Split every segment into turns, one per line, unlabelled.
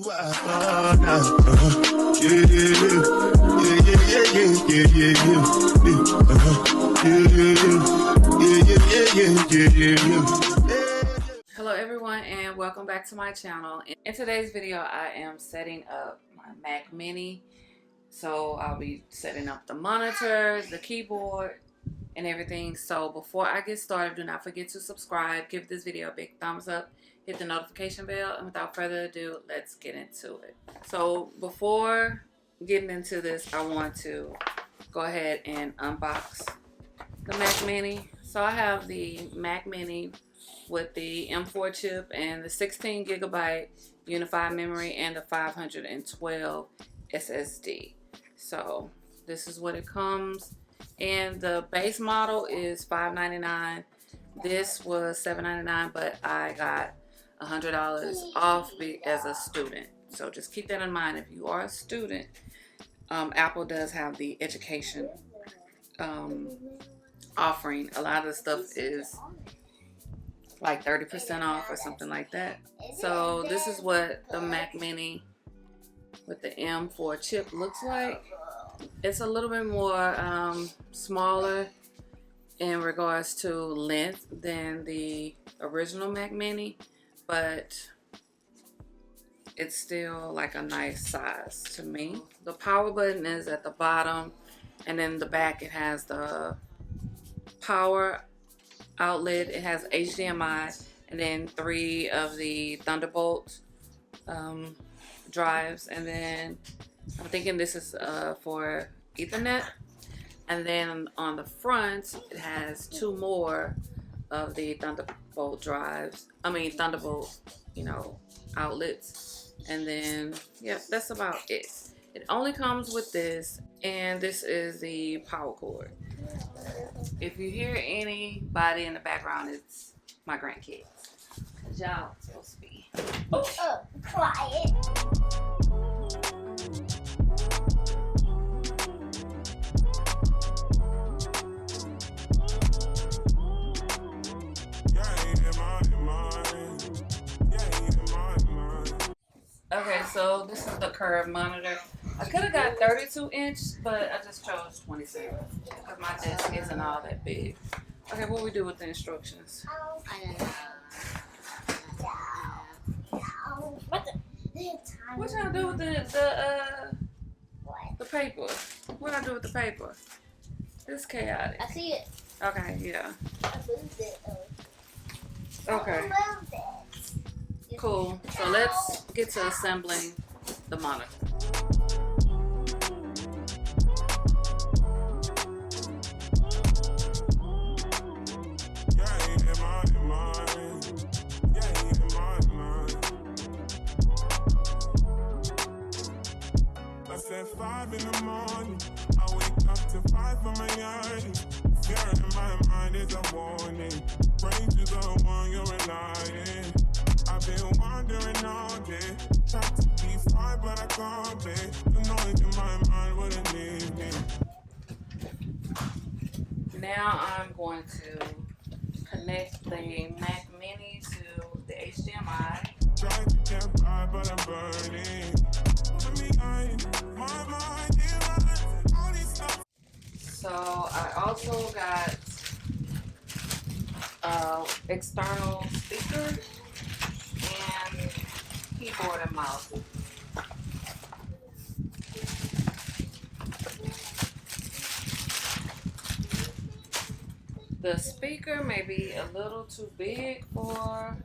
Hello everyone and welcome back to my channel. In today's video I am setting up my Mac Mini. So I'll be setting up the monitors, the keyboard, and everything. So before I get started, do not forget to subscribe, give this video a big thumbs up, hit the notification bell, and without further ado, let's get into it. So before getting into this, I want to go ahead and unbox the Mac Mini. So I have the Mac Mini with the M4 chip and the 16 gigabyte unified memory and the 512 SSD. So this is what it comes, and the base model is $599. This was $799, but I got $100 off as a student. So just keep that in mind if you are a student. Apple does have the education offering. A lot of the stuff is like 30% off or something like that. So this is what the Mac Mini with the M4 chip looks like. It's a little bit more smaller in regards to length than the original Mac Mini, but it's still like a nice size to me. The power button is at the bottom, and then the back it has the power outlet, it has HDMI, and then 3 of the Thunderbolt drives, and then I'm thinking this is for Ethernet. And then on the front it has 2 more of the Thunderbolt drives, Thunderbolt outlets. And then yeah, that's about it. It only comes with this, and this is the power cord. If you hear anybody in the background, it's my grandkids, cause y'all supposed to be quiet. Okay, so this is the curved monitor. I could have got 32-inch, but I just chose 27 because my desk isn't all that big. Okay, what we do with the instructions?
I don't know.
What y'all do with the paper? What I do with the paper? It's chaotic.
I see it.
Okay, yeah.
I moved it.
Okay.
I moved it.
Cool. So let's get to assembling the monitor.
At 5 in the morning, I wake up to 5 for my yearning. Fear in my mind is a warning. Pray to the one you're relying. I've been wandering all day, trying to be fine, but I can't be. The noise in my mind wouldn't leave me.
Now I'm going to connect the Mac Mini to the HDMI.
Try to get by, but I'm burning.
So I also got external speaker and keyboard and mouse. The speaker may be a little too big for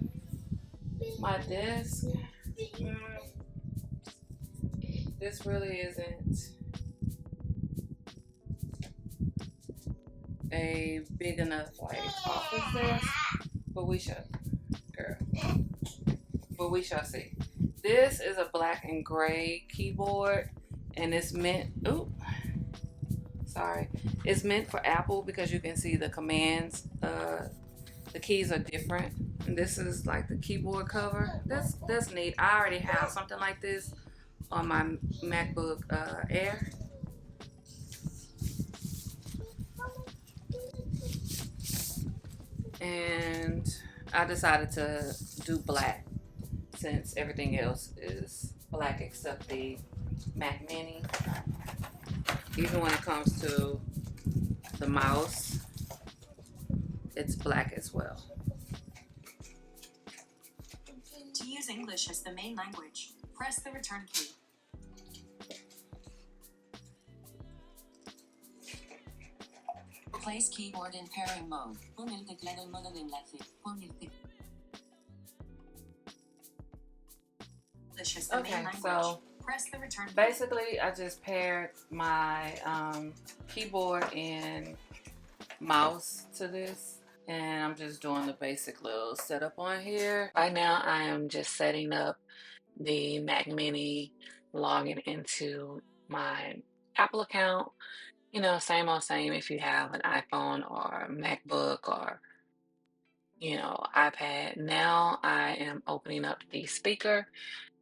my desk. This really isn't a big enough office desk, but we shall see. This is a black and gray keyboard, and it's meant it's meant for Apple because you can see the commands, the keys are different. And this is like the keyboard cover. That's neat. I already have something like this on my MacBook Air. And I decided to do black since everything else is black except the Mac Mini. Even when it comes to the mouse, it's black as well.
To use English as the main language, press the return key. Place keyboard in pairing mode. English as the main
Okay,
language.
so
Press the return key.
basically I just paired my keyboard and mouse to this, and I'm just doing the basic little setup on here. Right now I am just setting up the Mac Mini, logging into my Apple account. You know, same old same if you have an iPhone or MacBook or, you know, iPad. Now I am opening up the speaker.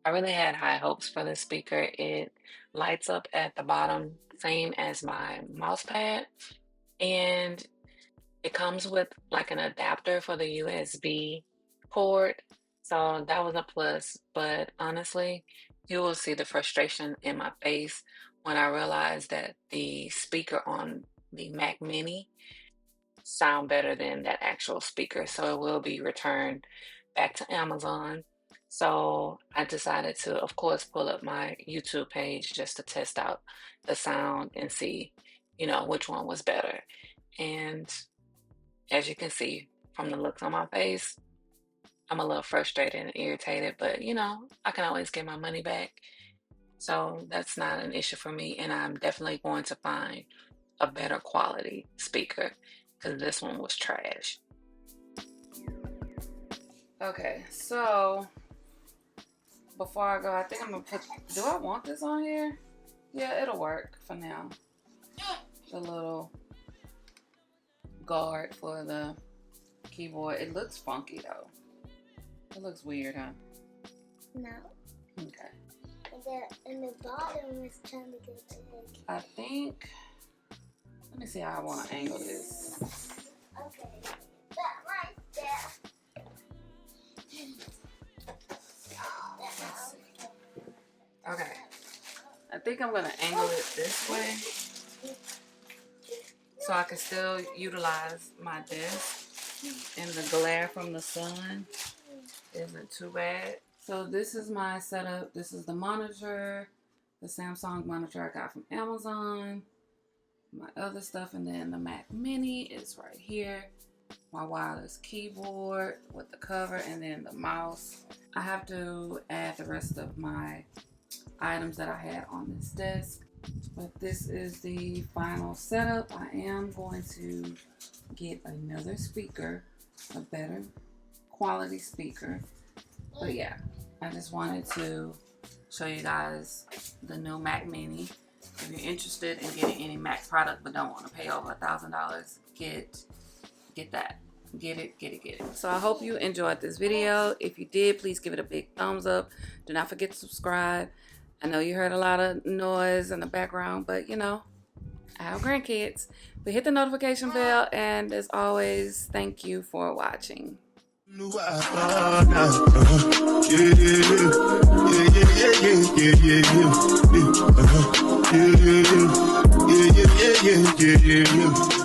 I really had high hopes for this speaker. It lights up at the bottom, same as my mouse pad, and it comes with like an adapter for the USB port. So that was a plus, but honestly, you will see the frustration in my face when I realized that the speaker on the Mac Mini sound better than that actual speaker. So it will be returned back to Amazon. So I decided to, of course, pull up my YouTube page just to test out the sound and see, you know, which one was better. And as you can see from the looks on my face, I'm a little frustrated and irritated, but you know, I can always get my money back. So that's not an issue for me. And I'm definitely going to find a better quality speaker because this one was trash. Okay, so before I go, I think I'm gonna put, do I want this on here? Yeah, it'll work for now. The little guard for the keyboard. It looks funky though. It looks weird, huh?
No.
Okay.
And the bottom is trying to get big.
I think, let me see how I want to angle this.
Okay. That right there.
Let's see. Okay. I think I'm going to angle it this way so I can still utilize my desk and the glare from the sun isn't too bad. So this is my setup. This is the monitor, the Samsung monitor I got from Amazon, my other stuff, and then the Mac Mini is right here. My wireless keyboard with the cover, and then the mouse. I have to add the rest of my items that I had on this desk, but this is the final setup. I am going to get another speaker, a better quality speaker. But yeah, I just wanted to show you guys the new Mac Mini. If you're interested in getting any Mac product but don't want to pay over $1,000, get that. Get it. So I hope you enjoyed this video. If you did, please give it a big thumbs up. Do not forget to subscribe. I know you heard a lot of noise in the background, but you know, I have grandkids. But hit the notification bell, and as always, thank you for watching.
Yeah.